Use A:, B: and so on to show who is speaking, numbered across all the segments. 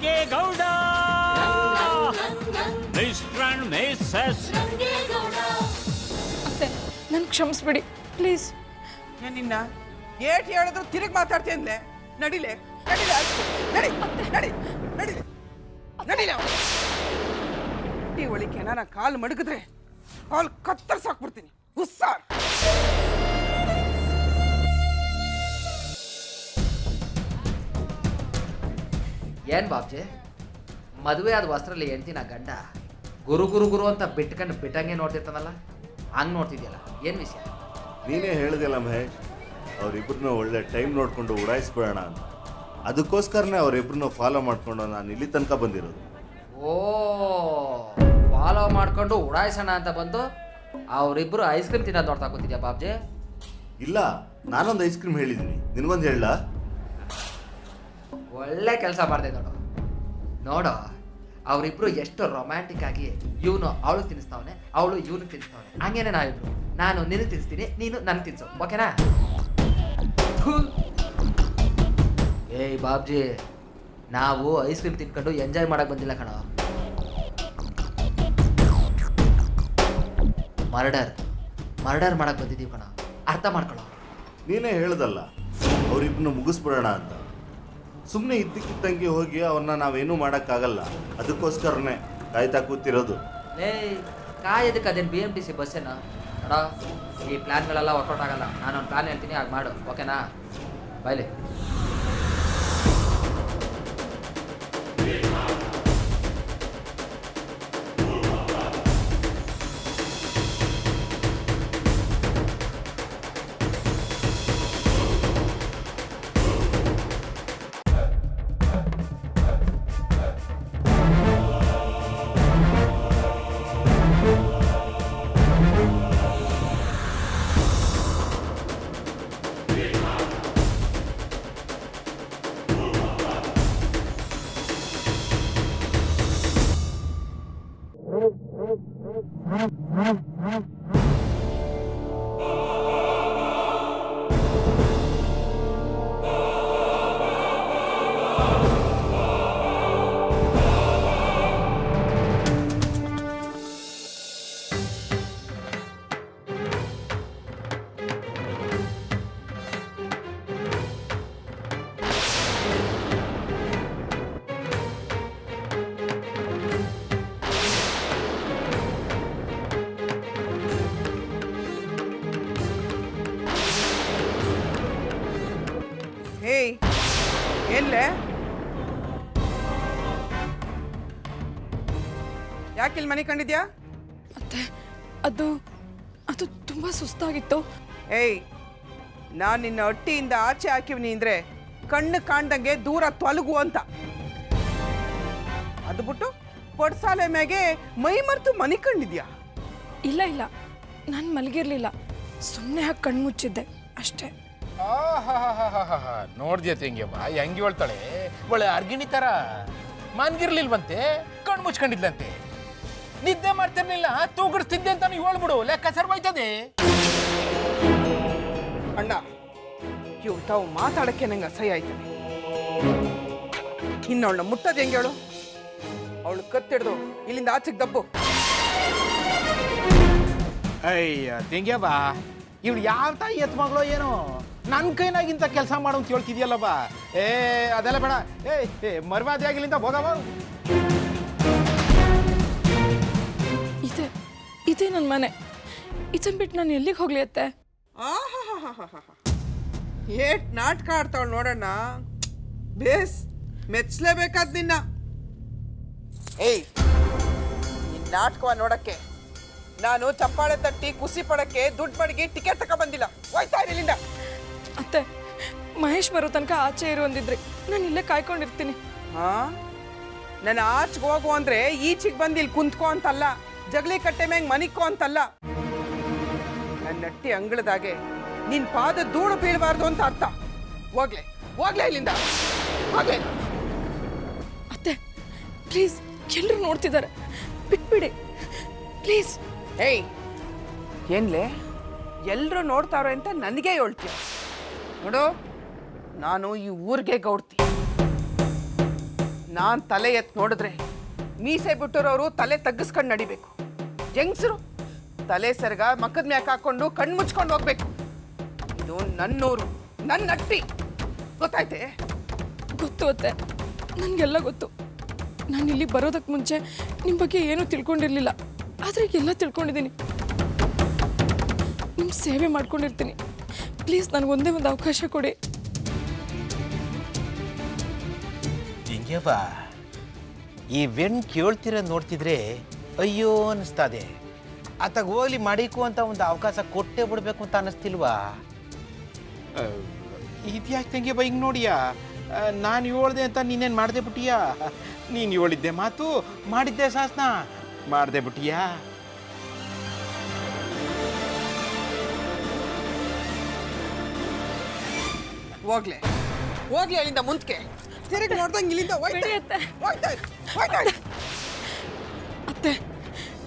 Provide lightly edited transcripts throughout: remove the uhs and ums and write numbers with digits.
A: Rangegowda, mister and Mrs
B: ಅತ್ತೆ, ನನ್ ಕ್ಷಮಿಸ್ಬಿಡಿ ಪ್ಲೀಸ್.
C: ನಿನ್ನ ಏಟ್ ಹೇಳಿದ್ರು ತಿರುಗಿ ಮಾತಾಡ್ತೇನೆ. ನಡಿಲೆ ನಡಿಲೆ ನಡಿ ನಡಿ ನಡಿಲೆ ನಡಿಲೆ. ಈ ಒಳಿಕೆ ನಾನು ಕಾಲು ಮಡಗಿದ್ರೆ ಕಾಲು ಕತ್ತರ್ಸಾಕ್ಬಿಡ್ತೀನಿ. ಹುಸ್ಸಾರ್.
D: ಏನ್ ಬಾಬ್ಜಿ, ಮದುವೆ ಆದ ವಸ್ತ್ರಲ್ಲಿ ಹೆಂಡ್ತಿನ ಗಂಡ ಗುರು ಗುರು ಗುರು ಅಂತ ಬಿಟ್ಕೊಂಡು ಬಿಟ್ಟಂಗೆ ನೋಡ್ತಿರ್ತಾನಲ್ಲ, ಹಂಗೆ ನೋಡ್ತಿದ್ಯಲ್ಲ, ಏನು ವಿಷಯ?
E: ನೀನೇ ಹೇಳಿದೆಲ್ಲ ಮಹೇಶ್, ಅವರಿಬ್ಬರನ್ನ ಒಳ್ಳೆ ಟೈಮ್ ನೋಡಿಕೊಂಡು ಉಡಾಯಿಸ್ಬಿಡೋಣ ಅಂತ. ಅದಕ್ಕೋಸ್ಕರನೇ ಅವರಿಬ್ಬರನ್ನ ಫಾಲೋ ಮಾಡಿಕೊಂಡು ನಾನು ಇಲ್ಲಿ ತನಕ ಬಂದಿರೋದು.
D: ಓ, ಫಾಲೋ ಮಾಡ್ಕೊಂಡು ಉಡಾಯಿಸೋಣ ಅಂತ ಬಂದು ಅವರಿಬ್ಬರು ಐಸ್ ಕ್ರೀಮ್ ತಿನ್ನೋದು ನೋಡ್ತಾ ಕೂತಿದ್ಯಾ ಬಾಬ್ಜಿ?
E: ಇಲ್ಲ, ನಾನೊಂದು ಐಸ್ ಕ್ರೀಮ್ ಹೇಳಿದ್ದೀನಿ, ನಿನಗೊಂದು ಹೇಳ.
D: ಒಳ್ಳೆ ಕೆಲಸ ಮಾಡಿದೆ ನೋಡು. ನೋಡು, ಅವರಿಬ್ರು ಎಷ್ಟು ರೊಮ್ಯಾಂಟಿಕ್ ಆಗಿ ಇವನು ಅವಳು ತಿನ್ನಿಸ್ತಾವನೆ, ಅವಳು ಇವನು ತಿನ್ನಿಸ್ತಾವನೆ. ಹಂಗೇನೆ ನಾವಿಬ್ರು, ನಾನು ನಿನಗೆ ತಿನ್ನಿಸ್ತೀನಿ, ನೀನು ನನಗೆ ತಿನ್ಸು, ಓಕೆನಾ? ಏಯ್ ಬಾಬ್ಜಿ, ನಾವು ಐಸ್ ಕ್ರೀಮ್ ತಿನ್ಕೊಂಡು ಎಂಜಾಯ್ ಮಾಡಕ್ ಬಂದಿಲ್ಲ ಕಣ. ಮರ್ಡರ್ ಮಾಡಕ್ ಬಂದಿದ್ದೀವಿ ಕಣ, ಅರ್ಥ ಮಾಡ್ಕೊಳ್ಳೋ.
E: ನೀನೇ ಹೇಳ್ದಲ್ಲ ಅವರಿಬ್ಬರನ್ನ ಮುಗಿಸ್ಬಿಡೋಣ ಅಂತ. ಸುಮ್ಮನೆ ಇದ್ದಕ್ಕಿದ್ದಂಗೆ ಹೋಗಿ ಅವ್ರನ್ನ ನಾವೇನೂ ಮಾಡೋಕ್ಕಾಗಲ್ಲ. ಅದಕ್ಕೋಸ್ಕರನೇ ಕಾಯ್ತಾ ಕೂತಿರೋದು.
D: ಏಯ್, ಕಾಯೋದಕ್ಕೆ ಅದೇನು BMTC ಬಸ್ಸೇನಾ? ಅಡ, ಈ ಪ್ಲ್ಯಾನ್ಗಳೆಲ್ಲ ವರ್ಕೌಟ್ ಆಗಲ್ಲ. ನಾನೊಂದು ಪ್ಲ್ಯಾನ್ ಹೇಳ್ತೀನಿ, ಹಾಗೆ ಮಾಡು, ಓಕೆನಾ? ಬಾಯ್ಲಿ.
C: ಏಯ್, ಎಲ್ಲೇ? ಯಾಕಿಲ್ಲಿ ಮನೆ ಕಂಡಿದ್ಯಾ?
B: ಅತ್ತೆ, ಅದು ತುಂಬಾ ಸುಸ್ತಾಗಿತ್ತು.
C: ಏಯ್, ನಾನು ನಿನ್ನ ಹೊಟ್ಟಿಯಿಂದ ಆಚೆ ಹಾಕಿವ್ನಿ ಅಂದ್ರೆ ಕಣ್ಣು ಕಾಣ್ದಂಗೆ ದೂರ ತೊಲಗು ಅಂತ. ಅದು ಬಿಟ್ಟು ಪಡ್ಸಾಲೆ ಮ್ಯಾಗೆ ಮೈ ಮರ್ತು ಮನೆ ಕಂಡಿದ್ಯಾ?
B: ಇಲ್ಲ, ನಾನು ಮಲಗಿರ್ಲಿಲ್ಲ, ಸುಮ್ಮನೆ ಹಾಕಿ ಕಣ್ಣು ಮುಚ್ಚಿದ್ದೆ ಅಷ್ಟೇ.
F: ನೋಡ್ದ್ಯ ತೆಂಗ್ಯಮ್ಮ ಹೆಂಗೆ ಹೇಳ್ತಾಳೆ, ಒಳ್ಳೆ ಅರ್ಗಿಣಿ ತರ. ಮನ್ಗಿರ್ಲಿಲ್ವಂತೆ, ಕಣ್ಣು ಮುಚ್ಕೊಂಡಿದ್ಲಂತೆ. ನಿದ್ದೆ ಮಾಡ್ತಿರ್ಲಿಲ್ಲ, ತೂಗಿಡ್ತಿದ್ದೆ ಅಂತ ಹೇಳ್ಬಿಡು, ಲೆಕ್ಕ ಸರ್ವಾಯ್ತದೆ.
C: ಅಣ್ಣ, ಇವು ತಾವು ಮಾತಾಡಕ್ಕೆ ನಂಗೆ ಅಸಹ್ಯ ಆಯ್ತದೆ. ಇನ್ನವಳನ್ನ ಮುಟ್ಟೋದು ಹೆಂಗೆ ಹೇಳು? ಅವಳು ಕತ್ತಿಡ್ದು ಇಲ್ಲಿಂದ ಆಚೆಗೆ ದಬ್ಬು.
F: ಅಯ್ಯ ತೆಂಗ್ಯಬ್ಬ, ಇವ್ಳು ಯಾವ ತಾಯಿ ಎತ್ ಮಗಳೋ ಏನೋ, ನನ್ನ ಕೈನಾಗಿಂತ ಕೆಲಸ ಮಾಡು ಅಂತ ಹೇಳ್ತಿದ್ಯಲ್ಲ ಬಾ. ಅದೆಲ್ಲ ಬೇಡ. ಮರ್ವಾದಿ ಆಗಿಲ್ಲಿಂದ ಹೋಗವ.
B: ಇದೇ ನನ್ನ ಮನೆ. ಇದನ್ ಬಿಟ್ಟು ನಾನು ಎಲ್ಲಿಗೆ ಹೋಗ್ಲಿ ಅತ್ತೆ?
C: ಏಟ್ ನಾಟಕ ಆಡ್ತಾವಳು ನೋಡೋಣ. ಬೇಸ್ ಮೆಚ್ಚಲೇಬೇಕಾದ್ ನಿನ್ನ. ಏಯ್, ನಿನ್ನ ನಾಟಕವ ನೋಡಕ್ಕೆ ನಾನು ಚಪ್ಪಾಳೆ ತಟ್ಟಿ ಖುಷಿ ಪಡಕ್ಕೆ ದುಡ್ಡು ಮಡಗಿ ಟಿಕೆಟ್ ತಕ ಬಂದಿಲ್ಲ. ಹೋಯ್ತಾ ಇಲ್ಲಿಂದ.
B: ಅತ್ತೆ, ಮಹೇಶ್ ಬರೋ ತನಕ ಆಚೆ ಇರು ಅಂದಿದ್ರಿ, ನಾನು ಇಲ್ಲೇ ಕಾಯ್ಕೊಂಡಿರ್ತೀನಿ.
C: ಹಾ, ನಾನು ಆಚೆಗೆ ಹೋಗು ಅಂದ್ರೆ ಈಚೆಗೆ ಬಂದು ಇಲ್ಲಿ ಕುಂತ್ಕೋ ಅಂತಲ್ಲ, ಜಗಲಿ ಕಟ್ಟೆ ಮ್ಯಾಂಗ್ ಮನಿಕೋ ಅಂತಲ್ಲ. ನನ್ನ ನಟ್ಟಿ ಅಂಗಳದಾಗೆ ನಿನ್ ಪಾದ ಧೂಳು ಬೀಳಬಾರ್ದು ಅಂತ ಅರ್ಥ. ಹೋಗ್ಲೇ ಇಲ್ಲಿಂದ, ಹೋಗ್ಲೇ.
B: ಅತ್ತೆ ಪ್ಲೀಸ್, ಎಲ್ಲರೂ ನೋಡ್ತಿದ್ದಾರೆ, ಬಿಟ್ಬಿಡಿ ಪ್ಲೀಸ್.
C: ಏಯ್, ಏನ್ಲೇ ಎಲ್ಲರೂ ನೋಡ್ತಾವ್ರೆ ಅಂತ ನನಗೆ ಹೇಳ್ತೀಯ? ನೋಡು, ನಾನು ಈ ಊರಿಗೆ ಗೌಡ್ತಿ. ನಾನು ತಲೆ ಎತ್ತು ನೋಡಿದ್ರೆ ಮೀಸೆ ಬಿಟ್ಟೋರವರು ತಲೆ ತಗ್ಗಿಸ್ಕೊಂಡು ನಡಿಬೇಕು. ಜಂಗ್ಸರು ತಲೆ ಸೆರಗ ಮಕ್ಕದ ಮ್ಯಾಕ್ ಹಾಕೊಂಡು ಕಣ್ಣು ಮುಚ್ಕೊಂಡು ಹೋಗ್ಬೇಕು. ಇದು ನನ್ನೂರು, ನನ್ನ ಅಟ್ಟಿ, ಗೊತ್ತಾಯ್ತೆ?
B: ಗೊತ್ತು ಅತ್ತೆ, ನನಗೆಲ್ಲ ಗೊತ್ತು. ನಾನು ಇಲ್ಲಿ ಬರೋದಕ್ಕೆ ಮುಂಚೆ ನಿಮ್ಮ ಬಗ್ಗೆ ಏನೂ ತಿಳ್ಕೊಂಡಿರಲಿಲ್ಲ, ಆದರೆ ಎಲ್ಲ ತಿಳ್ಕೊಂಡಿದ್ದೀನಿ. ನಿಮ್ಮ ಸೇವೆ ಮಾಡ್ಕೊಂಡಿರ್ತೀನಿ. ಪ್ಲೀಸ್ ನನಗೊಂದೇ ಒಂದು ಅವಕಾಶ ಕೊಡಿ.
F: ಹಿಂಗ್ಯವ್ವ, ಈ ವೆಣ್ ಕೇಳ್ತಿರ ನೋಡ್ತಿದ್ರೆ ಅಯ್ಯೋ ಅನ್ನಿಸ್ತದೆ. ಆತಾಗ ಹೋಗ್ಲಿ ಮಾಡಿಕು ಅಂತ ಒಂದು ಅವಕಾಶ ಕೊಟ್ಟೇ ಬಿಡ್ಬೇಕು ಅಂತ ಅನ್ನಿಸ್ತಿಲ್ವಾ? ಇದ್ಯಾಕೆ ತಂಗ್ಯವ್ವ ಹಿಂಗೆ ನೋಡಿಯಾ? ನಾನು ಹೇಳ್ದೆ ಅಂತ ನೀನೇನು ಮಾಡದೆ ಬಿಟ್ಟಿಯಾ? ನೀನು ಹೇಳಿದ್ದೆ ಮಾತು ಮಾಡಿದ್ದೆ ಶಾಸನ ಮಾಡದೆ ಬಿಟ್ಟಿಯಾ?
C: ಹೋಗ್ಲೆ ಹೋಗ್ಲಿ ಅಲ್ಲಿಂದ ಮುಂದಕ್ಕೆ. ತಿರುಗಿ ನೋಡ್ದಂಗೆ ಇಲ್ಲಿಂದ
B: ಅತ್ತೆ,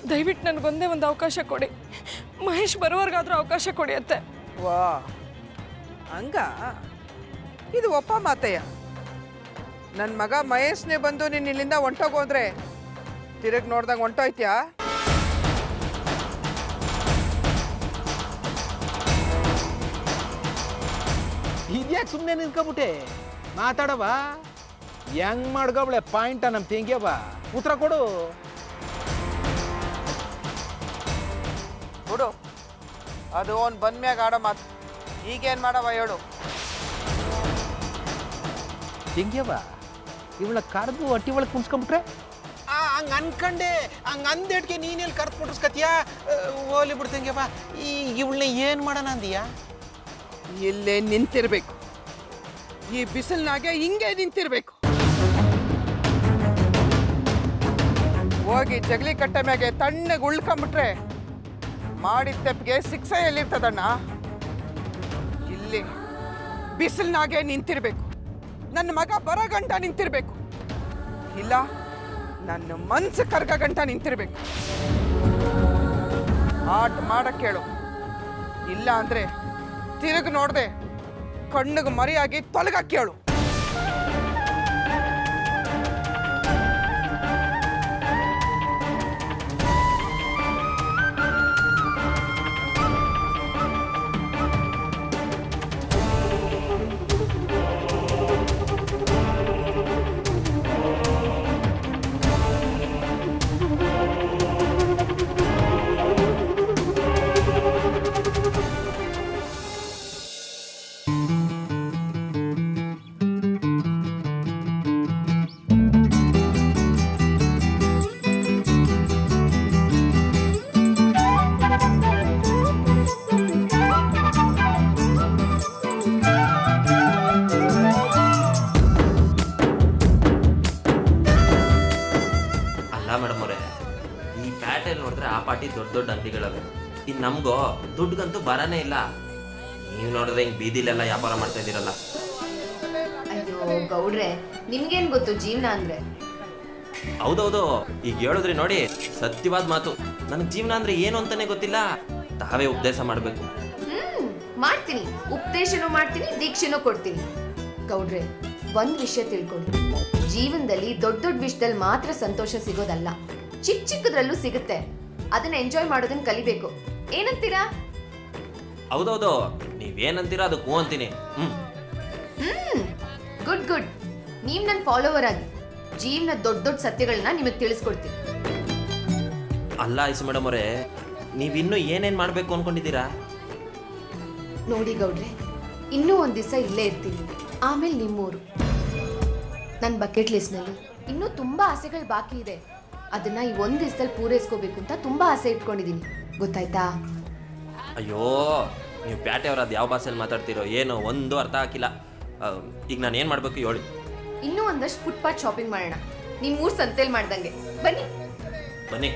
B: ದಯವಿಟ್ಟು ನನಗೊಂದೇ ಒಂದು ಅವಕಾಶ ಕೊಡಿ. ಮಹೇಶ್ ಬರೋವರೆಗಾದ್ರೂ ಅವಕಾಶ ಕೊಡಿ ಅತ್ತೆ.
C: ವಾ, ಹಂಗ? ಇದು ಒಪ್ಪ ಮಾತಯ್ಯ. ನನ್ನ ಮಗ ಮಹೇಶ್ನೇ ಬಂದು ನೀನು ಇಲ್ಲಿಂದ ಹೊಂಟೋಗೋದ್ರೆ ತಿರುಗಿ ನೋಡ್ದಂಗೆ ಹೊಂಟೋಯ್ತ್ಯಾ?
F: ಇದ್ಯಾಕೆ ಸುಮ್ಮನೆ ನಿಂತ್ಕೊಬಿಟ್ಟೆ? ಮಾತಾಡವ, ಹೆಂಗ್ ಮಾಡ್ಕೊಬ್ಳೆ ಪಾಯಿಂಟ ನಮ್ಮ ತೆಂಗ್ಯವ? ಉತ್ತರ ಕೊಡು.
C: ಬಿಡು, ಅದು ಅವ್ನು ಬಂದ್ಮ್ಯಾಗ ಆಡೋ ಮಾತು. ಈಗೇನು ಮಾಡವ ಹೇಳು?
F: ತೆಂಗ್ಯವ ಇವಳ ಕರೆದು ಹೊಟ್ಟಿ ಒಳಗೆ ಕುಣ್ಸ್ಕೊಂಬಿಟ್ರೆ ಹಂಗೆ ಅನ್ಕಂಡೆ. ಹಂಗೆ ಅಂದೇಟ್ಗೆ ನೀನೆಲ್ಲಿ ಕರ್ದು ಮುಟ್ಟಿಸ್ಕತಿಯಾ? ಹೋಗ್ಲಿ ಬಿಡು ತೆಂಗ್ಯವ, ಈಗ ಇವಳನ್ನ ಏನು ಮಾಡೋಣ ಅಂದೀಯಾ?
C: ಇಲ್ಲೇ ನಿಂತಿರ್ಬೇಕು. ಈ ಬಿಸಿಲ್ನಾಗೆ ಹಿಂಗೆ ನಿಂತಿರ್ಬೇಕು. ಹೋಗಿ ಜಗಲಿ ಕಟ್ಟೆ ಮ್ಯಾಗೆ ತಣ್ಣಗೆ ಉಳ್ಕೊಂಬಿಟ್ರೆ ಮಾಡಿದ ತೆಪ್ಪಿಗೆ ಶಿಕ್ಷೆ ಎಲ್ಲಿರ್ತದಣ್ಣ? ಇಲ್ಲಿ ಬಿಸಿಲ್ನಾಗೆ ನಿಂತಿರ್ಬೇಕು. ನನ್ನ ಮಗ ಬರೋ ಗಂಟ ನಿಂತಿರ್ಬೇಕು, ಇಲ್ಲ ನನ್ನ ಮನ್ಸು ಕರ್ಗ ಗಂಟ ನಿಂತಿರ್ಬೇಕು. ಆಟ ಮಾಡಕ್ಕೆ ಹೇಳು, ಇಲ್ಲ ಅಂದ್ರೆ ತಿರುಗಿ ನೋಡ್ದೆ ಕಣ್ಣಿಗೆ ಮರಿಯಾಗಿ ತೊಲಗಕ್ಕೆ ಹೇಳು.
G: ನೋಡಿದ್ರೆ ಆ ಪಾಟಿ ದೊಡ್ಡ ದೊಡ್ಡ ಅಂಗಡಿಗಳವೆ. ಇನ್ನು ನಮಗೋ ದುಡ್ಡುಗಂತೂ ಬರನೇ ಇಲ್ಲ. ನೀವು ನೋಡಿದ್ರೆ ಹಿಂಗೆ ಬೀದಿಲೆಲ್ಲ ವ್ಯಾಪಾರ ಮಾಡ್ತಾ ಇದ್ದೀರಲ್ಲ.
H: ಅಯ್ಯೋ ಗೌಡ್ರೆ, ನಿಮ್ಗೇನ್ ಗೊತ್ತು ಜೀವನ ಅಂದ್ರೆ?
G: ಹೌದೌದು, ಈಗ ಹೇಳಿದ್ರಿ ನೋಡಿ, ಸತ್ಯವಾದ ಮಾತು. ನನಗೆ ಜೀವನ ಅಂದ್ರೆ ಏನು ಅಂತಾನೆ ಗೊತ್ತಿಲ್ಲ. ತಾವೇ ಉಪದೇಶ ಮಾಡಬೇಕು.
H: ಮಾಡ್ತೀನಿ, ಉಪದೇಶನೂ ಮಾಡ್ತೀನಿ, ದೀಕ್ಷೆನೂ ಕೊಡ್ತೀನಿ. ಗೌಡ್ರೆ, ಒಂದ್ ವಿಷಯ ತಿಳ್ಕೊಳ್ಳಿ, ಜೀವನದಲ್ಲಿ ದೊಡ್ಡ ದೊಡ್ಡ ವಿಷಯದಲ್ಲಿ ಮಾತ್ರ ಸಂತೋಷ ಸಿಗೋದಲ್ಲ, ಚಿಕ್ಕ ಚಿಕ್ಕದ್ರಲ್ಲೂ ಸಿಗುತ್ತೆ. ಅದನ್ನ ಎಂಜಾಯ್ ಮಾಡೋದನ್ನ ಕಲಿಬೇಕು. ಏನಂತೀರಾ?
G: ಹೌದೌದು, ನೀವೇನಂತೀರಾ ಅದಕ್ಕೆ ಹೂ ಅಂತೀನಿ.
H: Good good. ನೀವ್ ನನ್ನ ಫಾಲೋವರ್ ಆಗಿ ಜೀವನ ದೊಡ್ಡ ದೊಡ್ಡ ಸತ್ಯಗಳನ್ನ ನಿಮಗೆ ತಿಳಿಸ್ಕೊಡ್ತೀನಿ.
G: ಅಲ್ಲ ಐಸು ಮೇಡಮ್ ಅವರೇ, ನೀವಿನ್ನೂ ಏನೇನು ಮಾಡಬೇಕು ಅನ್ಕೊಂಡಿದ್ದೀರಾ?
H: ನೋಡಿ ಗೌಡ್ರೆ, ಇನ್ನೂ ಒಂದ್ ದಿವಸ ಇಲ್ಲೇ ಇರ್ತೀನಿ, ಆಮೇಲೆ ನಿಮ್ಮೂರು. ನನ್ನ ಬಕೆಟ್ ಲಿಸ್ಟ್ನಲ್ಲಿ ಇನ್ನೂ ತುಂಬಾ ಆಸೆಗಳು ಬಾಕಿ ಇದೆ. ಅದನ್ನ ಈ ಒಂದ್ ದಿವಸದಲ್ಲಿ ಪೂರೈಸ್ಕೋಬೇಕು ಅಂತ ತುಂಬಾ ಆಸೆ ಇಟ್ಕೊಂಡಿದ್ದೀನಿ, ಗೊತ್ತಾಯ್ತಾ?
G: ಅಯ್ಯೋ, ನೀವು ಪ್ಯಾಟೆಯವ್ರು ಅದು ಯಾವ ಭಾಷೆಯಲ್ಲಿ ಮಾತಾಡ್ತಿರೋ ಏನೋ ಒಂದು ಅರ್ಥ ಆಗಿಲ್ಲ. ಈಗ ನಾನು ಏನು ಮಾಡಬೇಕು ಹೇಳಿ?
H: ಇನ್ನೂ ಒಂದಷ್ಟು ಫುಟ್ಪಾತ್ ಶಾಪಿಂಗ್ ಮಾಡೋಣ, ನಿಮ್ಮೂರು ಸಂತೆಯಲ್ಲಿ ಮಾಡ್ದಂಗೆ. ಬನ್ನಿ
G: ಬನ್ನಿ.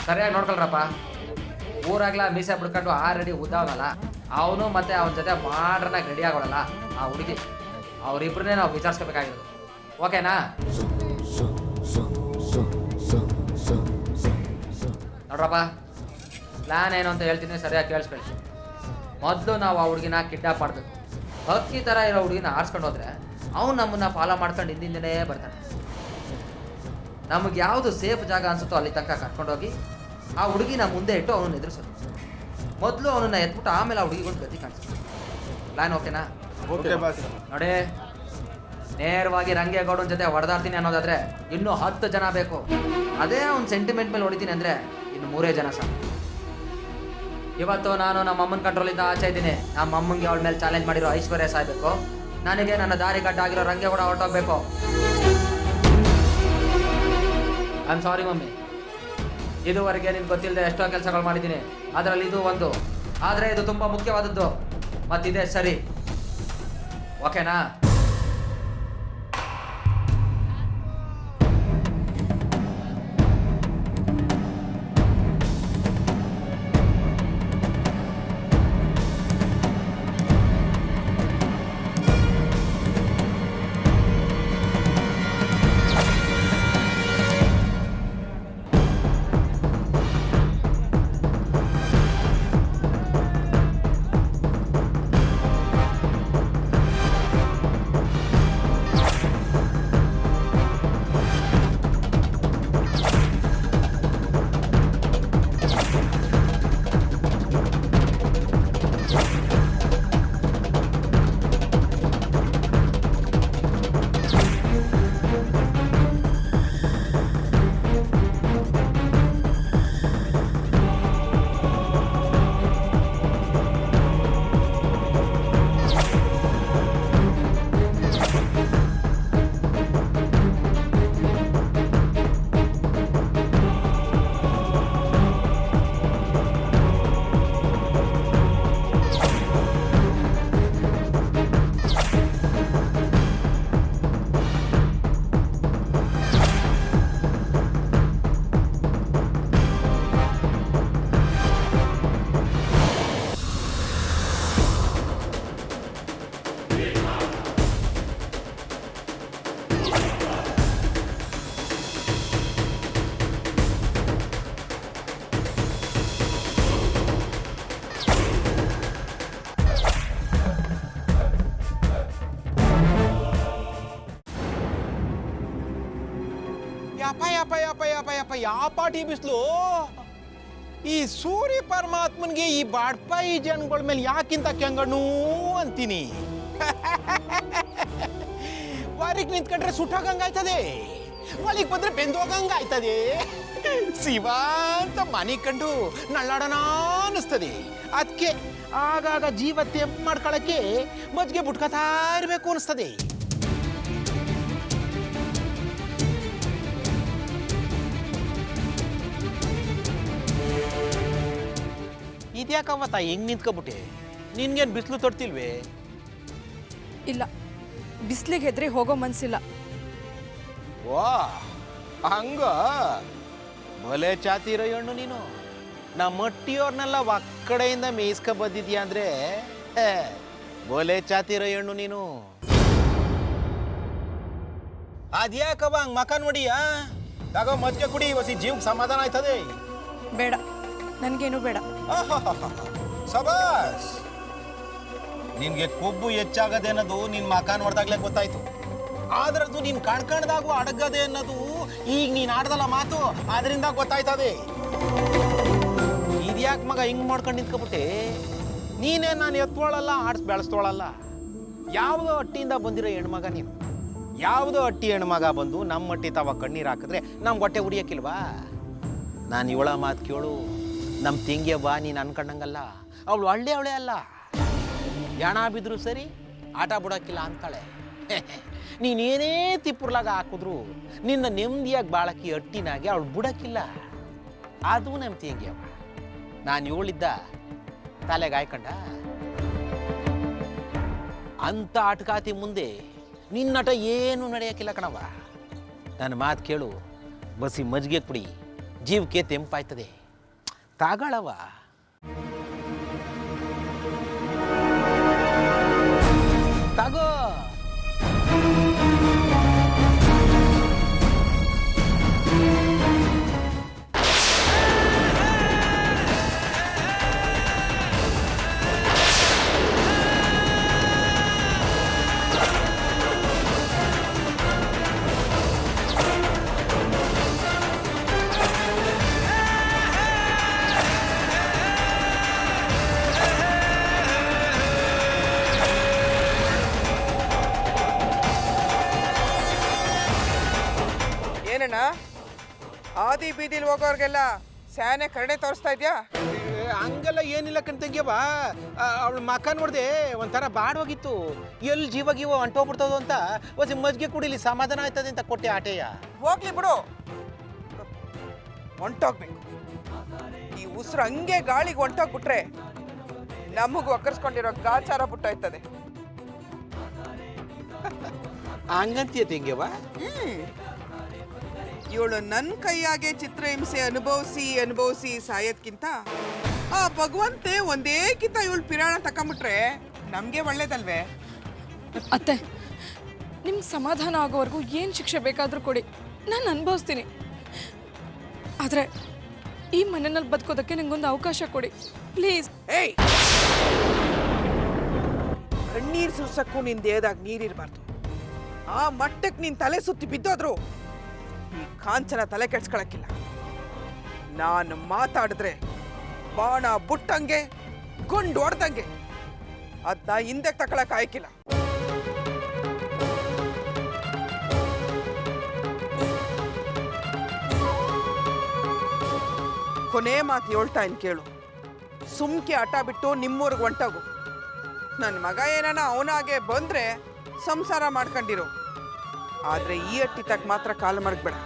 D: ಸರಿಯಾಗಿ ನೋಡ್ಕೊಳ್ರಪ್ಪ. ಊರಾಗ್ಲ ಮೀಸೆ ಬಿಡ್ಕೊಂಡು ಆಲ್ರೆಡಿ ಉದ್ದಾವನಲ್ಲ, ಅವನು ಮತ್ತೆ ಅವನ ಜೊತೆ ಮಾಡ್ರನ್ನ ರೆಡಿ ಆಗೋಳಲ್ಲ ಆ ಹುಡುಗಿ, ಅವರಿಬ್ಬರನ್ನೇ ನಾವು ವಿಚಾರಿಸ್ಕೋಬೇಕಾಗಿರೋದು. ಓಕೆನಾ? ನೋಡ್ರಪ್ಪ, ಪ್ಲ್ಯಾನ್ ಏನು ಅಂತ ಹೇಳ್ತೀನಿ, ಸರಿಯಾಗಿ ಕೇಳಿಸ್ಕೊಳ್ಳಿ. ಮೊದಲು ನಾವು ಆ ಹುಡುಗಿನ ಕಿಡ್ನಾಪ್ ಮಾಡಬೇಕು. ಹಕ್ಕಿ ಥರ ಇರೋ ಹುಡುಗಿನ ಆರಿಸ್ಕೊಂಡು ಹೋದ್ರೆ ಅವ್ನು ನಮ್ಮನ್ನು ಫಾಲೋ ಮಾಡ್ಕೊಂಡು ಹಿಂದಿಂದನೇ ಬರ್ತಾನೆ. ನಮಗೆ ಯಾವುದು ಸೇಫ್ ಜಾಗ ಅನಿಸುತ್ತೋ ಅಲ್ಲಿ ತನಕ ಕರ್ಕೊಂಡೋಗಿ ಆ ಹುಡುಗಿನ ಮುಂದೆ ಇಟ್ಟು ಅವನನ್ನು ಎದುರಿಸೋದು. ಮೊದಲು ಅವನನ್ನು ಎತ್ಬಿಟ್ಟು ಆಮೇಲೆ ಆ ಹುಡುಗಿಗೊಂದು ಗತಿ ಕಾಣಿಸ್ತೀವಿ. ಪ್ಲ್ಯಾನ್ ಓಕೆನಾ? ನೋಡಿ, ನೇರವಾಗಿ ರಂಗೇಗೌಡನ ಜೊತೆ ಹೊಡೆದಾಡ್ತೀನಿ ಅನ್ನೋದಾದ್ರೆ ಇನ್ನೂ 10 ಜನ ಬೇಕು. ಅದೇ ಅವ್ನು ಸೆಂಟಿಮೆಂಟ್ ಮೇಲೆ ಹೊಡಿತೀನಿ ಅಂದರೆ ಇನ್ನು 3 ಜನ ಸಾಕು. ಇವತ್ತು ನಾನು ನಮ್ಮ ಅಮ್ಮನ ಕಂಟ್ರೋಲಿಂದ ಆಚೆ ಇದ್ದೀನಿ. ನಮ್ಮ ಅಮ್ಮಂಗೆ ಅವಳ ಮೇಲೆ ಚಾಲೆಂಜ್ ಮಾಡಿರೋ ಐಶ್ವರ್ಯ ಸಾಯ್ಬೇಕು, ನನಗೆ ನನ್ನ ದಾರಿ ಗಡ್ಡ ಆಗಿರೋ ರಂಗೇಗೌಡ ಹೊರಟೋಗ್ಬೇಕು. ಐ ಆಮ್ ಸಾರಿ ಮಮ್ಮಿ, ಇದುವರೆಗೆ ನಿಮ್ಗೆ ಗೊತ್ತಿಲ್ಲದೆ ಎಷ್ಟೋ ಕೆಲಸಗಳು ಮಾಡಿದ್ದೀನಿ, ಅದರಲ್ಲಿ ಇದು ಒಂದು. ಆದರೆ ಇದು ತುಂಬ ಮುಖ್ಯವಾದದ್ದು, ಮತ್ತಿದೆ ಸರಿ. ಓಕೆನಾ?
F: ಯಾಪಾಟಿ ಬಿಸಿಲು. ಈ ಸೂರ್ಯ ಪರಮಾತ್ಮನ್ಗೆ ಈ ಬಾಡ್ಪಾಯಿ ಜನಗಳ ಮೇಲೆ ಯಾಕಿಂತ ಕೆಂಗಣ್ಣು ಅಂತೀನಿ. ವಾರಿಗೆ ನಿಂತ್ಕೊಂಡ್ರೆ ಸುಟ್ಟೋಗಂಗಾಯ್ತದೆ, ಒಳಗೆ ಬಂದ್ರೆ ಬೆಂದೋಗಂಗಾಯ್ತದೆ. ಶಿವ ಅಂತ ಮನೆ ಕಂಡು ನಳ್ಳಾಡೋಣ ಅನ್ನಿಸ್ತದೆ. ಅದಕ್ಕೆ ಆಗಾಗ ಜೀವ ತೆಂಪು ಮಾಡ್ಕೊಳಕ್ಕೆ ಮಜ್ಜಿಗೆ ಬುಟ್ಕತಾ ಇರಬೇಕು ಅನಿಸ್ತದೆ. ಇದ್ಯಾಕವತ್ತ ಹೆಂಗ್ ನಿಂತ್ಕೊಬಿಟ್ಟೆ? ನಿನ್ಗೇನು ಬಿಸಿಲು ತೊಡ್ತಿಲ್ವೇ?
B: ಇಲ್ಲ, ಬಿಸಿಲಿಗೆ ಹೆದ್ರಿ ಹೋಗೋ ಮನ್ಸಿಲ್ಲ.
F: ವಾ, ಹಂಗ ಬಲೆ ಚಾತಿ ಇರೋ ಹೆಣ್ಣು ನೀನು. ನಮ್ಮ ಮಟ್ಟಿಯವ್ರನ್ನೆಲ್ಲ ಒಕ್ಕಡೆಯಿಂದ ಮೇಯ್ಸ್ಕ ಬಂದಿದ್ಯಾ ಅಂದ್ರೆ ಬಲೆ ಚಾತಿ ಇರೋ ಹೆಣ್ಣು ನೀನು. ಅದ್ಯಾಕವ ಹಂಗ ಮಕ ನೋಡಿಯಾ? ತಗೋ ಮಜ್ಜಿಗೆ ಕುಡಿ, ಹೊಸಿ ಜೀವಕ್ಕೆ ಸಮಾಧಾನ ಆಯ್ತದೆ.
B: ಬೇಡ, ನನಗೇನು ಬೇಡ.
F: ಸಬಾಸ್, ನಿನ್ಗೆ ಕೊಬ್ಬು ಹೆಚ್ಚಾಗದೆ ಅನ್ನೋದು ನಿನ್ ಮಕ ನೋಡ್ದಾಗ್ಲೇ ಗೊತ್ತಾಯ್ತು. ಆದ್ರದ್ದು ನೀನ್ ಕಣ್ಕಣ್ದಾಗೂ ಅಡಗದೆ ಅನ್ನೋದು ಈಗ ನೀನ್ ಆಡ್ದಲ್ಲ ಮಾತು, ಅದರಿಂದ ಗೊತ್ತಾಯ್ತದೆ. ಇದ್ಯಾಕೆ ಮಗ ಹಿಂಗ್ ಮಾಡ್ಕೊಂಡು ನಿಂತ್ಕೊಬಿಟ್ಟೆ? ನೀನೇ ನಾನು ಎತ್ತೋಳಲ್ಲ, ಆಡ್ಸ್ ಬೆಳೆಸ್ತೋಳಲ್ಲ. ಯಾವುದೋ ಹಟ್ಟಿಯಿಂದ ಬಂದಿರೋ ಹೆಣ್ಮಗ ನೀನು. ಯಾವುದೋ ಹಟ್ಟಿ ಹೆಣ್ಮಗ ಬಂದು ನಮ್ಮ ಹಟ್ಟಿ ತಾವ ಕಣ್ಣೀರು ಹಾಕಿದ್ರೆ ನಮ್ಗೆ ಹೊಟ್ಟೆ ಉರಿಯಕ್ಕಿಲ್ವಾ? ನಾನು ಇವಳ ಮಾತು ಕೇಳು, ನಮ್ಮ ತೆಂಗಿಯ ಬಾ, ನೀನು ಅನ್ಕೊಂಡಂಗಲ್ಲ. ಅವಳು ಅವಳೇ ಅಲ್ಲ. ಯಾಣ ಬಿದ್ರು ಸರಿ, ಆಟ ಬಿಡೋಕ್ಕಿಲ್ಲ ಅಂತಾಳೆ. ನೀನೇನೇ ತಿಪ್ಪುರ್ಲಾಗ ಹಾಕಿದ್ರು ನಿನ್ನ ನೆಮ್ಮದಿಯಾಗಿ ಬಾಳಕಿ ಹಟ್ಟಿನಾಗೆ ಅವಳು ಬಿಡೋಕ್ಕಿಲ್ಲ. ಅದು ನಮ್ಮ ತೆಂಗಿಯವ. ನಾನು ಇವಳಿದ್ದ ತಲೆಗೆ ಹಾಯ್ಕೊಂಡ ಅಂತ ಆಟಕಾತಿ ಮುಂದೆ ನಿನ್ನಟ ಏನು ನಡೆಯೋಕ್ಕಿಲ್ಲ ಕಣವ. ನನ್ನ ಮಾತು ಕೇಳು, ಬಸಿ ಮಜ್ಜಿಗೆ ಕುಡಿ, ಜೀವಕ್ಕೆ ತೆಂಪಾಯ್ತದೆ. ತಾಗಳವ. ತಗೋ.
C: ಹಾದಿ ಬೀದಿಲಿ ಹೋಗೋರ್ಗೆಲ್ಲ ಸ್ಯಾನೆ ಕರುಣೆ ತೋರಿಸ್ತಾ ಇದ್ಯಾ?
F: ಹಂಗೆಲ್ಲ ಏನಿಲ್ಲ ಕಣ್ತಂಗ್ಯವ. ಅವಳ ಮಕ್ಕ ನೋಡ್ದೆ ಒಂಥರ ಬಾಡೋಗಿತ್ತು. ಎಲ್ಲಿ ಜೀವ ಗೀವ ಅಂಟೋಗ್ಬಿಡ್ತದೋ ಅಂತ ಒಂದು ಮಜ್ಜಿಗೆ ಕುಡಿಲಿ ಸಮಾಧಾನ ಆಯ್ತದೆ ಅಂತ ಕೊಟ್ಟೆ ಆಟೆಯ.
C: ಹೋಗ್ಲಿ ಬಿಡು, ಹೊಂಟೋಗ್ಬೇಕು. ಈ ಉಸಿರು ಹಂಗೆ ಗಾಳಿಗೆ ಹೊಂಟೋಗ್ಬಿಟ್ರೆ ನಮಗೂ ಒಕ್ಕರ್ಸ್ಕೊಂಡಿರೋ ಗಾಚಾರ ಬಿಟ್ಟೋಯ್ತದೆ.
F: ಹಂಗಂತೀಯ ತಂಗ್ಯವ?
C: ಇವಳು ನನ್ನ ಕೈಯಾಗೆ ಚಿತ್ರಹಿಂಸೆ ಅನುಭವಿಸಿ ಸಾಯೋದ್ಕಿಂತ ಆ ಭಗವಂತೆ ಒಂದೇ ಕಿತ ಇವಳು ಪಿರಾಣ ತಕೊಂಬಿಟ್ರೆ ನಮಗೆ ಒಳ್ಳೇದಲ್ವೇ?
B: ಅತ್ತೆ, ನಿಮ್ಗೆ ಸಮಾಧಾನ ಆಗೋವರೆಗೂ ಏನು ಶಿಕ್ಷೆ ಬೇಕಾದರೂ ಕೊಡಿ, ನಾನು ಅನುಭವಿಸ್ತೀನಿ. ಆದರೆ ಈ ಮನೆಯಲ್ಲಿ ಬದುಕೋದಕ್ಕೆ ನಂಗೊಂದು ಅವಕಾಶ ಕೊಡಿ ಪ್ಲೀಸ್.
C: ಏಯ್, ಕಣ್ಣೀರು ಸುರ್ಸಕ್ಕೂ ನಿನ್ ದೇಹದಾಗ ನೀರಿರಬಾರ್ದು. ಆ ಮಟ್ಟಕ್ಕೆ ನಿನ್ ತಲೆ ಸುತ್ತಿ ಬಿದ್ದೋದ್ರು ಈ ಕಾಂಚನ ತಲೆ ಕೆಡ್ಸ್ಕೊಳಕ್ಕಿಲ್ಲ. ನಾನು ಮಾತಾಡಿದ್ರೆ ಬಾಣ ಬುಟ್ಟಂಗೆ ಗುಂಡು ಹೊಡ್ದಂಗೆ, ಅದನ್ನ ಹಿಂದಕ್ಕೆ ತಕೊಳಕ್ ಆಯ್ಕಿಲ್ಲ. ಕೊನೆ ಮಾತು ಹೇಳ್ತಾ ಇನ್ ಕೇಳು. ಸುಮ್ಕೆ ಆಟ ಬಿಟ್ಟು ನಿಮ್ಮೂರ್ಗೆ ಹೊಂಟೋಗು. ನನ್ನ ಮಗ ಏನಾನ ಅವನಾಗೆ ಬಂದ್ರೆ ಸಂಸಾರ ಮಾಡ್ಕೊಂಡಿರು. ಆದ್ರೆ ಈ ಅಟ್ಟಿ ತಕ್ಕ ಮಾತ್ರ ಕಾಲು ಮಡಗ್ಬೇಡ.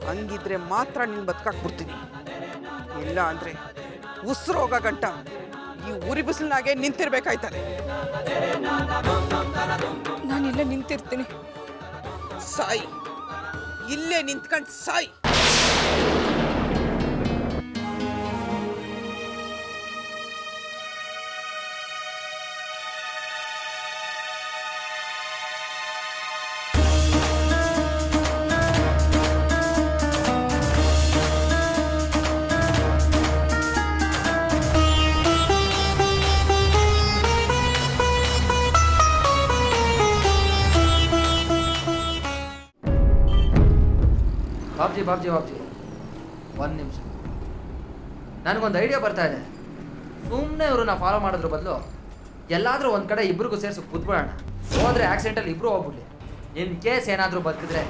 C: ಹಂಗಿದ್ರೆ ಮಾತ್ರ ನಿನ್ ಬದುಕಾಕ್ ಬಿಡ್ತೀನಿ. ಇಲ್ಲ ಅಂದ್ರೆ ಉಸಿರು ಹೋಗೋ ಗಂಟ ಈ ಉರಿ ಬಿಸಿಲಿನಾಗೆ ನಿಂತಿರ್ಬೇಕಾಯ್ತದೆ.
B: ನಾನಿಲ್ಲೇ ನಿಂತಿರ್ತೀನಿ.
C: ಸಾಯಿ, ಇಲ್ಲೇ ನಿಂತ್ಕೊಂಡು ಸಾಯಿ.
D: ಬಾಬ್ಜಿ ಒಂದು ನಿಮಿಷ, ನನಗೊಂದು ಐಡಿಯಾ ಬರ್ತಾ ಇದೆ. ಸುಮ್ಮನೆ ಇವ್ರನ್ನ ಫಾಲೋ ಮಾಡೋದ್ರ ಬದಲು ಎಲ್ಲಾದರೂ ಒಂದು ಕಡೆ ಇಬ್ರಿಗೂ ಸೇರಿಸಿ ಕೂತ್ಬಿಡೋಣ. ಹೋದರೆ ಆಕ್ಸಿಡೆಂಟಲ್ಲಿ ಇಬ್ಬರು ಹೋಗ್ಬಿಡ್ಲಿ. ಇನ್ ಕೇಸ್ ಏನಾದರೂ ಬದುಕಿದ್ರೆ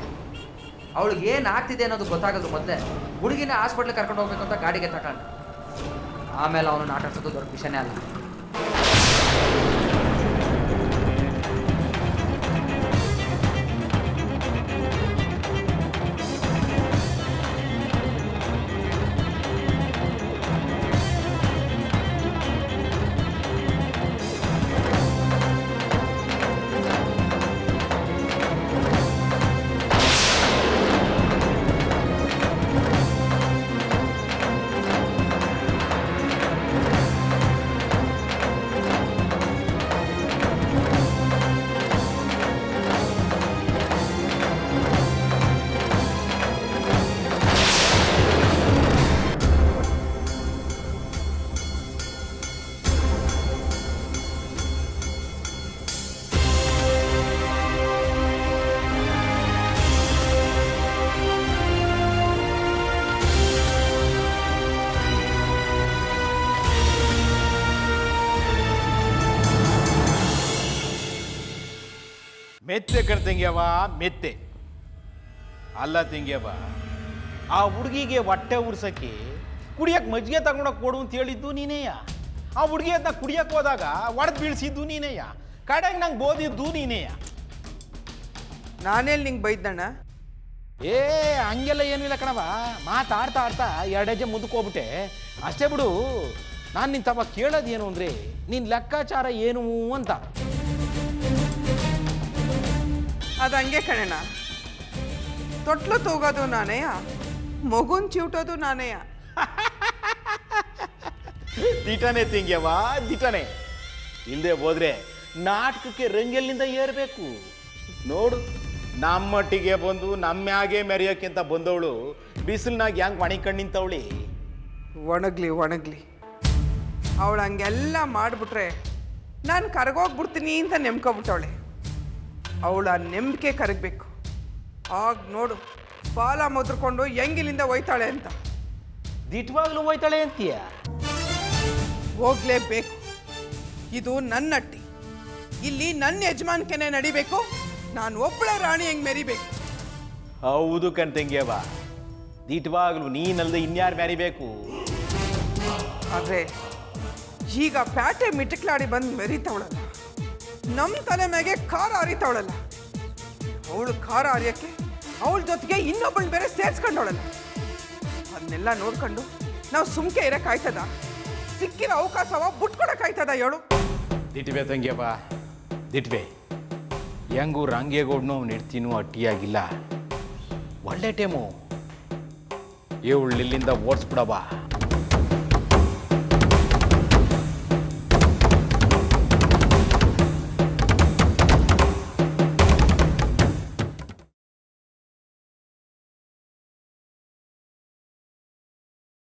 D: ಅವಳಿಗೆ ಏನು ಆಗ್ತಿದೆ ಅನ್ನೋದು ಗೊತ್ತಾಗೋದು ಮೊದಲೇ ಹುಡುಗಿನ ಹಾಸ್ಪಿಟ್ಲಿಗೆ ಕರ್ಕೊಂಡು ಹೋಗ್ಬೇಕು ಅಂತ ಗಾಡಿಗೆ ತಗೊಂಡು ಆಮೇಲೆ ಅವನು ಆಟಾಡ್ಸೋದು ದೊಡ್ಡ ವಿಷಯನೇ ಅಲ್ಲ.
F: ಮೆತ್ತೆ ಕಣ್ತಂಗ್ಯವ, ಮೆತ್ತೆ ಅಲ್ಲ ತಂಗ್ಯವ. ಆ ಹುಡುಗಿಗೆ ಹೊಟ್ಟೆ ಉರ್ಸಕ್ಕೆ ಕುಡಿಯಕ್ಕೆ ಮಜ್ಜಿಗೆ ತಗೊಂಡೋಗಿ ಕೊಡು ಅಂತ ಹೇಳಿದ್ದು ನೀನೇಯ. ಆ ಹುಡುಗಿ ಅದನ್ನ ಕುಡಿಯಕ್ಕೆ ಹೋದಾಗ ಒಡೆದು ಬೀಳ್ಸಿದ್ದು ನೀನೇಯ. ಕಡೆಗೆ ನಂಗೆ ಬೋದಿದ್ದು ನೀನೇಯ.
C: ನಾನೆಲ್ಲಿ ನಿಂಗೆ ಬೈದಣ್ಣ?
F: ಹಂಗೆಲ್ಲ ಏನಿಲ್ಲ ಕಣವ. ಮಾತಾಡ್ತಾ ಆಡ್ತಾ 2 ಹೆಜ್ಜೆ ಮುಂದಕ್ಕೆ ಹೋಗ್ಬಿಟ್ಟೆ ಅಷ್ಟೇ ಬಿಡು. ನಾನು ನಿನ್ ತವ ಕೇಳೋದೇನು ಅಂದರೆ ನಿನ್ನ ಲೆಕ್ಕಾಚಾರ ಏನು ಅಂತ.
C: ಅದು ಹಂಗೆ ಕಣಣ್ಣ. ತೊಟ್ಲು ತೂಗೋದು ನಾನೇಯ, ಮಗುನ್ ಚಿವುಟೋದು ನಾನೇಯ.
F: ದಿಟನೆ ತಿಂಗ್ಯವ, ದಿಟನೆ. ಇಲ್ಲದೆ ಹೋದ್ರೆ ನಾಟಕಕ್ಕೆ ರಂಗೆಲ್ಲಿಂದ ಏರ್ಬೇಕು. ನೋಡು, ನಮ್ಮಟ್ಟಿಗೆ ಬಂದು ನಮ್ಮ್ಯಾಗೆ ಮೆರೆಯೋಕ್ಕಿಂತ ಬಂದವಳು ಬಿಸಿಲ್ನಾಗ ಹೆಂಗೆ ಒಣಕಂಡು ನಿಂತವಳಿ.
C: ಒಣಗ್ಲಿ ಅವಳು ಹಂಗೆಲ್ಲ ಮಾಡಿಬಿಟ್ರೆ ನಾನು ಕರಗೋಗ್ಬಿಡ್ತೀನಿ ಅಂತ ನೆಮ್ಕೊಬಿಟ್ಟವಳೆ. ಅವಳು ಆ ನೆಂಬಿಕೆ ಕರಗಬೇಕು. ಆಗ ನೋಡು ಬಾಲ ಮುದ್ರಕೊಂಡು ಹೆಂಗಿಲಿಂದ ಒಯ್ತಾಳೆ ಅಂತ.
F: ದಿಟ್ವಾಗ್ಲೂ ಹೋಯ್ತಾಳೆ ಅಂತೀಯ?
C: ಹೋಗ್ಲೇಬೇಕು. ಇದು ನನ್ನ ಅಟ್ಟಿ. ಇಲ್ಲಿ ನನ್ನ ಯಜಮಾನ್ಕೆನೆ ನಡಿಬೇಕು. ನಾನು ಒಬ್ಬಳೆ ರಾಣಿ ಹೆಂಗೆ ಮೆರಿಬೇಕು.
F: ಹೌದು ಕಣ್ತಂಗ್ಯವ, ದಿಟ್ವಾಗ್ಲು ನೀನಲ್ದೆ ಇನ್ಯಾರು ಮೆರಿಬೇಕು?
C: ಆದ್ರೆ ಈಗ ಪ್ಯಾಟೆ ಮಿಟಕ್ಲಾಡಿ ಬಂದು ಮೆರಿತವಳಲ್ಲ, ನಮ್ಮ ತಲೆ ಮೇಲೆ ಖಾರ ಹರಿತವಳಲ್ಲ. ಅವಳು ಖಾರ ಹರಿಯಕ್ಕೆ ಅವಳ ಜೊತೆಗೆ ಇನ್ನೊಬ್ಬಳು ಬೇರೆ ಸೇರ್ಸ್ಕೊಂಡವಳಲ್ಲ. ಅದನ್ನೆಲ್ಲ ನೋಡ್ಕೊಂಡು ನಾವು ಸುಮ್ಕೆ ಇರಕ್ಕಾಯ್ತದ? ಸಿಕ್ಕಿರೋ ಅವಕಾಶವ ಬಿಟ್ಕೊಡಕ್ಕಾಯ್ತದ ಹೇಳು?
F: ದಿಟ್ವೆ ತಂಗ್ಯಪ್ಪ, ದಿಟ್ವೆ. ಹೆಂಗೂ ರಂಗೇಗೌಡನು ಅವ್ನು ಇಡ್ತೀನೂ ಅಟ್ಟಿಯಾಗಿಲ್ಲ. ಒಳ್ಳೆ ಟೈಮು. ಇವಳು ಇಲ್ಲಿಂದ ಓಡಿಸ್ಬಿಡವ.